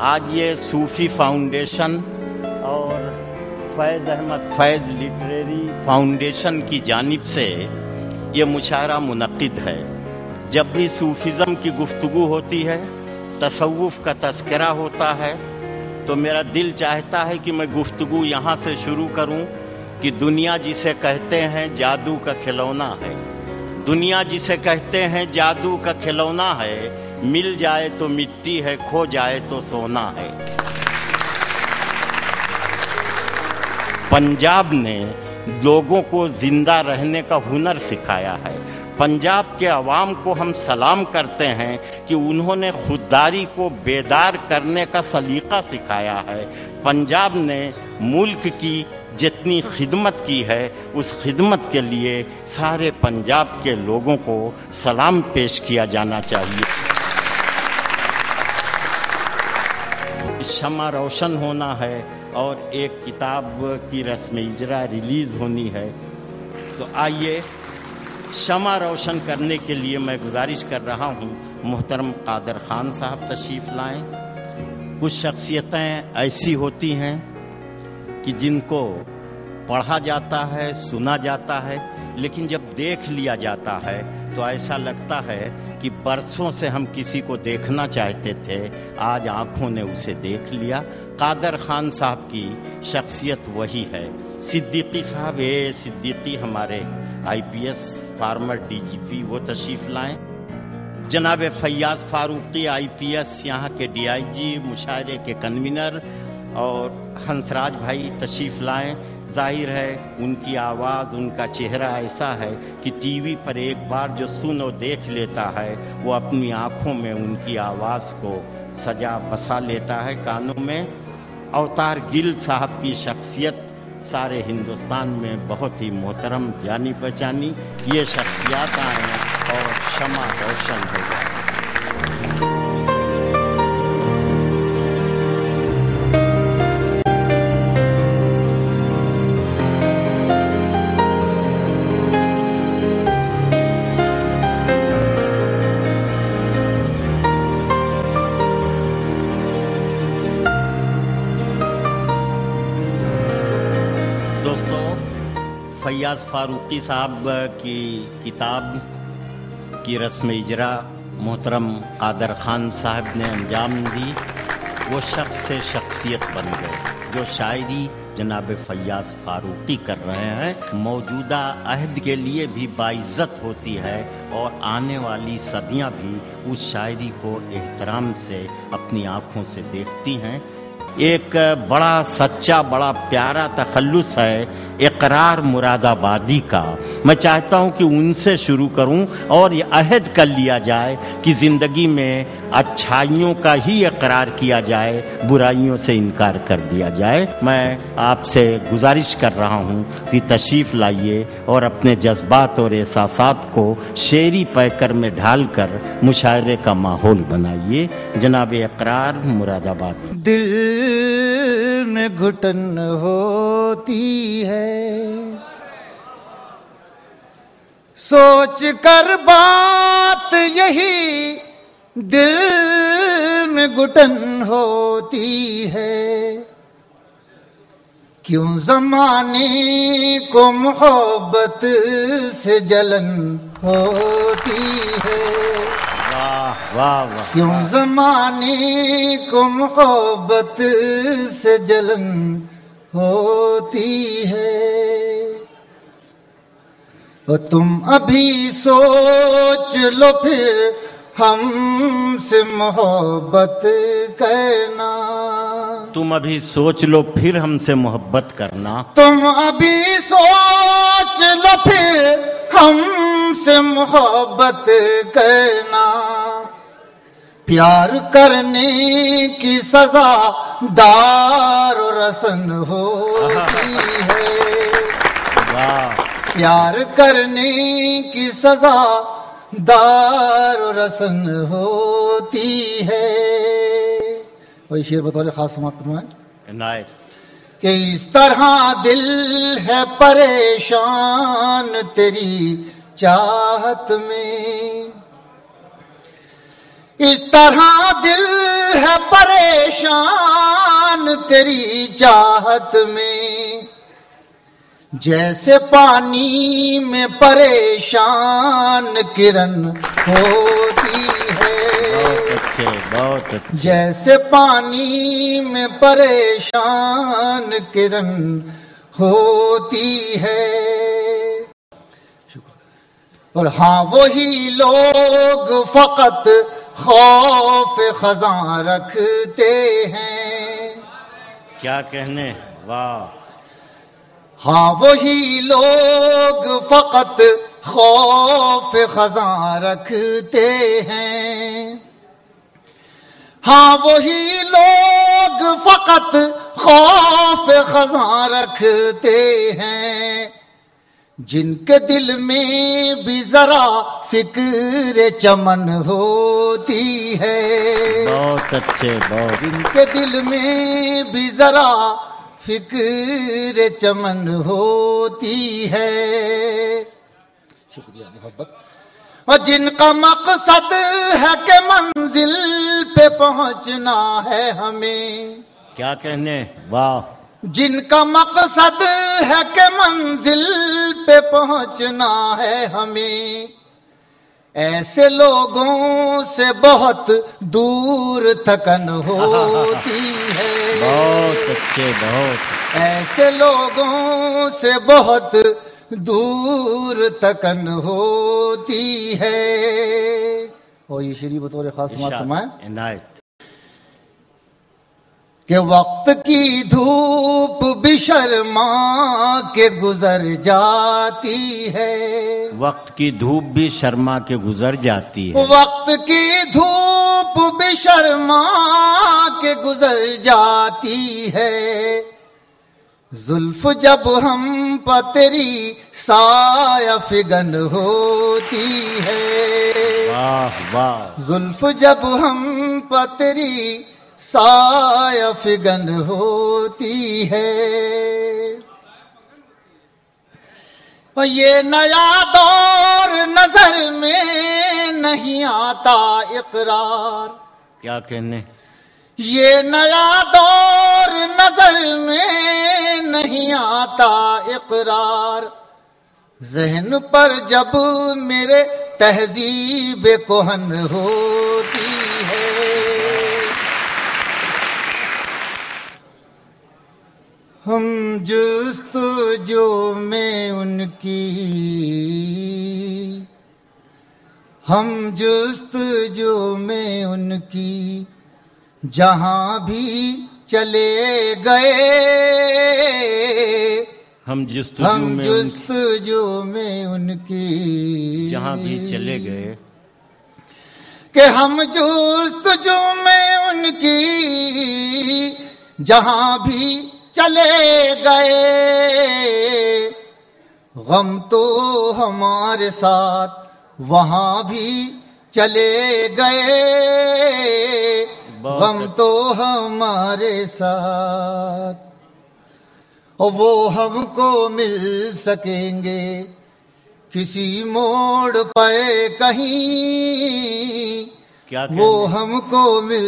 آج یہ صوفی فاؤنڈیشن اور فیض احمد فیض لٹریری فاؤنڈیشن کی جانب سے یہ مشاعرہ منعقد ہے۔ جب بھی صوفیزم کی گفتگو ہوتی ہے، تصوف کا تذکرہ ہوتا ہے، تو میرا دل چاہتا ہے کہ میں گفتگو یہاں سے شروع کروں کہ دنیا جسے کہتے ہیں جادو کا کھلونا ہے، دنیا جسے کہتے ہیں جادو کا کھلونا ہے، مل جائے تو مٹی ہے، کھو جائے تو سونا ہے۔ پنجاب نے لوگوں کو زندہ رہنے کا ہنر سکھایا ہے۔ پنجاب کے عوام کو ہم سلام کرتے ہیں کہ انہوں نے خودداری کو بیدار کرنے کا سلیقہ سکھایا ہے۔ پنجاب نے ملک کی جتنی خدمت کی ہے، اس خدمت کے لیے سارے پنجاب کے لوگوں کو سلام پیش کیا جانا چاہیے۔ شمع روشن ہونا ہے اور ایک کتاب کی رسم اجرا ریلیز ہونی ہے، تو آئیے شمع روشن کرنے کے لیے میں گزارش کر رہا ہوں محترم قادر خان صاحب تشریف لائیں۔ کچھ شخصیتیں ایسی ہوتی ہیں کہ جن کو پڑھا جاتا ہے، سنا جاتا ہے، لیکن جب دیکھ لیا جاتا ہے تو ایسا لگتا ہے کہ برسوں سے ہم کسی کو دیکھنا چاہتے تھے، آج آنکھوں نے اسے دیکھ لیا۔ قادر خان صاحب کی شخصیت وہی ہے۔ صدیقی صاحب صدیقی ہمارے IPS فارمر DGP، وہ تشریف لائیں۔ جناب فیاض فاروقی IPS یہاں کے DIG، مشاعرے کے کنوینر، اور ہنسراج بھائی تشریف لائیں۔ ظاہر ہے ان کی آواز، ان کا چہرہ ایسا ہے کہ ٹی وی پر ایک بار جو سن و دیکھ لیتا ہے وہ اپنی آنکھوں میں ان کی آواز کو سجا بسا لیتا ہے کانوں میں۔ اوتار گل صاحب کی شخصیت سارے ہندوستان میں بہت ہی محترم جانی پہچانی۔ یہ شخصیات آئیں اور شمع روشن ہو جائے۔ فیاض فاروقی صاحب کی کتاب کی رسم اجرا محترم قادر خان صاحب نے انجام دی۔ وہ شخص سے شخصیت بن گئے۔ جو شاعری جناب فیاض فاروقی کر رہے ہیں موجودہ عہد کے لیے بھی باعزت ہوتی ہے، اور آنے والی صدیاں بھی اس شاعری کو احترام سے اپنی آنکھوں سے دیکھتی ہیں۔ ایک بڑا سچا، بڑا پیارا تخلص ہے اقرار مراد آبادی کا۔ میں چاہتا ہوں کہ ان سے شروع کروں اور یہ عہد کر لیا جائے کہ زندگی میں اچھائیوں کا ہی اقرار کیا جائے، برائیوں سے انکار کر دیا جائے۔ میں آپ سے گزارش کر رہا ہوں کہ تشریف لائیے اور اپنے جذبات اور احساسات کو شعری پیکر میں ڈھال کر مشاعرے کا ماحول بنائیے۔ جناب اقرار مراد آبادی۔ دل میں گھٹن ہوتی ہے، سوچ کر بات یہی دل میں گھٹن ہوتی ہے، کیوں زمانے کو محبت سے جلن ہوتی ہے، واہ واہ واہ، کیوں زمانے کو محبت سے جلن ہوتی ہے۔ اور تم ابھی سوچ لو پھر ہم سے محبت کرنا، تم ابھی سوچ لو پھر ہم سے محبت کرنا، تم ابھی سوچ لو پھر ہم سے محبت کرنا، پیار کرنے کی سزا دار و رسن ہوتی ہے، پیار کرنے کی سزا دار و رسن ہوتی ہے۔ وہی شعر بطور خاص سماعت کرنا ہے عنایت۔ کہ اس طرح دل ہے پریشان تیری چاہت میں، اس طرح دل ہے پریشان تیری چاہت میں، جیسے پانی میں پریشان کرن ہوتی ہے، بہت اچھے. جیسے پانی میں پریشان کرن ہوتی ہے. اور ہاں وہی لوگ فقط خوف خزاں رکھتے ہیں. کیا کہنے، واہ. ہاں وہی لوگ فقط خوف خزاں رکھتے ہیں. ہاں وہی لوگ فقط خوف خزاں رکھتے ہیں، جن کے دل میں بھی ذرا فکر چمن ہوتی ہے. بہت اچھے، بہت. جن کے دل میں بھی ذرا فکر چمن ہوتی ہے. شکریہ محبت. اور جن کا مقصد ہے کہ منزل پہ پہنچنا ہے ہمیں. کیا کہنے، واہ. جن کا مقصد ہے کہ منزل پہ پہنچنا ہے ہمیں، ایسے لوگوں سے بہت دور تھکن ہوتی ہے. بہت اچھے، بہت. ایسے لوگوں سے بہت دور تھکن ہوتی ہے. اور یہ شعری بطور خاص سماعت فرمائیں عنایت. کہ وقت کی دھوپ بھی شرما کے گزر جاتی ہے. وقت کی دھوپ بھی شرما کے گزر جاتی ہے. وقت کی دھوپ بھی شرما کے گزر جاتی ہے. زلف جب ہم پر تیری سایہ فگن ہوتی ہے. واہ واہ. زلف جب ہم پر تیری سایہ فگن ہوتی ہے. یہ نیا دور نظر میں نہیں آتا اقرار. کیا کہنے، یہ نیا دور نظر میں نہیں آتا اقرار. ذہن پر جب میرے تہذیب کہن ہوتی ہے. ہم جستجو میں ان کی، ہم جستجو میں ان کی جہاں بھی چلے گئے. ہم جستجو میں ان کی جہاں بھی چلے گئے. کہ ہم جستجو میں ان کی جہاں بھی چلے گئے. غم تو ہمارے ساتھ وہاں بھی چلے گئے. غم تو ہمارے ساتھ، اور وہ ہم کو مل سکیں گے کسی موڑ پر کہیں. کیا کہنے، وہ ہم کو مل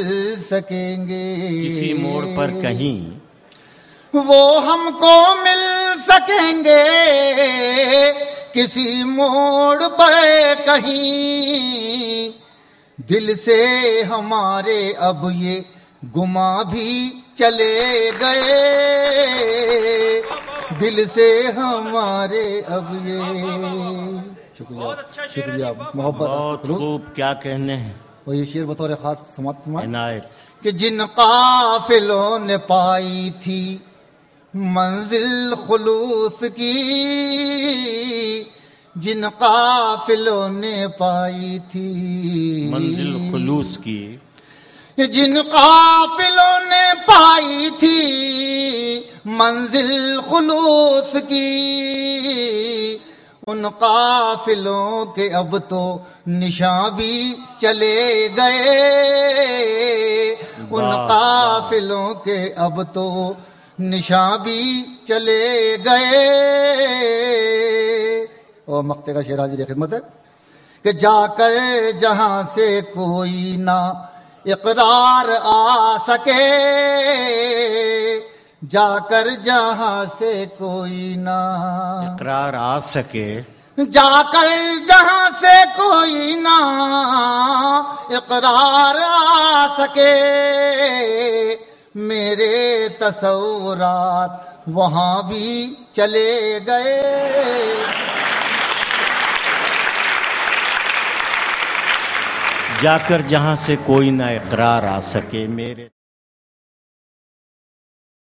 سکیں گے کسی موڑ پر کہیں. وہ ہم کو مل سکیں گے کسی موڑ پر کہیں. دل سے ہمارے اب یہ گما بھی چلے گئے. دل سے ہمارے اب یہ. شکریہ محبت. بہت خوب. کیا کہنے ہیں، اور یہ شعر بطور خاص سماعت فرمائیں عنایت. کہ جن قافلوں نے پائی تھی منزل خلوص کی، جن قافلوں نے پائی تھی منزل خلوص کی، جن قافلوں نے پائی تھی منزل خلوص کی، ان قافلوں کے اب تو نشاں بھی چلے گئے. ان قافلوں کے اب تو نشاں بھی چلے گئے. اور مقطع کا شعر حاضر خدمت ہے کہ جا کر جہاں سے کوئی نہ اقرار آ سکے، جا کر جہاں سے کوئی نہ اقرار آ سکے، جا کر جہاں سے کوئی نہ اقرار آ سکے، میرے تصورات وہاں بھی چلے گئے۔ جا کر جہاں سے کوئی نہ اقرار آ سکے، میرے